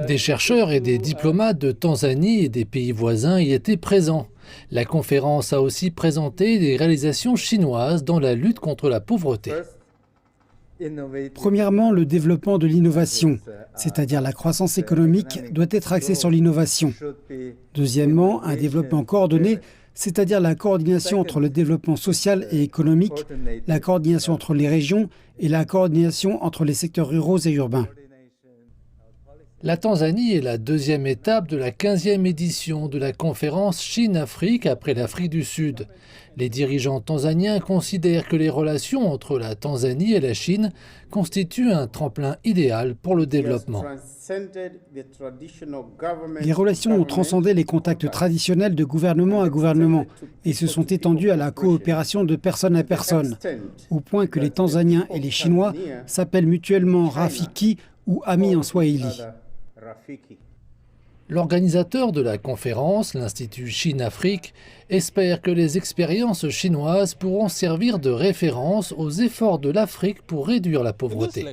Des chercheurs et des diplomates de Tanzanie et des pays voisins y étaient présents. La conférence a aussi présenté des réalisations chinoises dans la lutte contre la pauvreté. Premièrement, le développement de l'innovation, c'est-à-dire la croissance économique, doit être axée sur l'innovation. Deuxièmement, un développement coordonné, c'est-à-dire la coordination entre le développement social et économique, la coordination entre les régions et la coordination entre les secteurs ruraux et urbains. La Tanzanie est la deuxième étape de la 15e édition de la conférence Chine-Afrique après l'Afrique du Sud. Les dirigeants tanzaniens considèrent que les relations entre la Tanzanie et la Chine constituent un tremplin idéal pour le développement. Les relations ont transcendé les contacts traditionnels de gouvernement à gouvernement et se sont étendues à la coopération de personne à personne, au point que les Tanzaniens et les Chinois s'appellent mutuellement Rafiki ou amis en swahili. L'organisateur de la conférence, l'Institut Chine-Afrique, espère que les expériences chinoises pourront servir de référence aux efforts de l'Afrique pour réduire la pauvreté.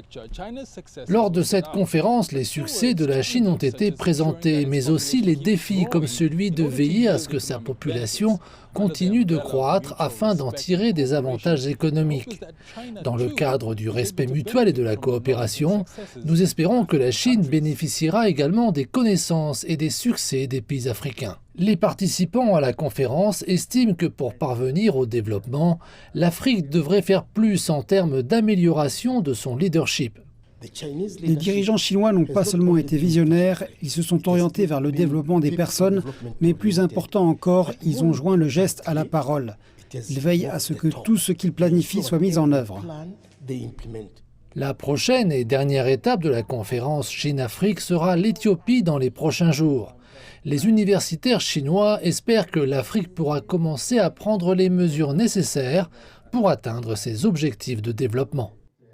Lors de cette conférence, les succès de la Chine ont été présentés, mais aussi les défis comme celui de veiller à ce que sa population continue de croître afin d'en tirer des avantages économiques. Dans le cadre du respect mutuel et de la coopération, nous espérons que la Chine bénéficiera également des connaissances et des succès des pays africains. Les participants à la conférence estiment que pour parvenir au développement, l'Afrique devrait faire plus en termes d'amélioration de son leadership. Les dirigeants chinois n'ont pas seulement été visionnaires, ils se sont orientés vers le développement des personnes, mais plus important encore, ils ont joint le geste à la parole. Ils veillent à ce que tout ce qu'ils planifient soit mis en œuvre. La prochaine et dernière étape de la conférence Chine-Afrique sera l'Éthiopie dans les prochains jours. Les universitaires chinois espèrent que l'Afrique pourra commencer à prendre les mesures nécessaires pour atteindre ses objectifs de développement.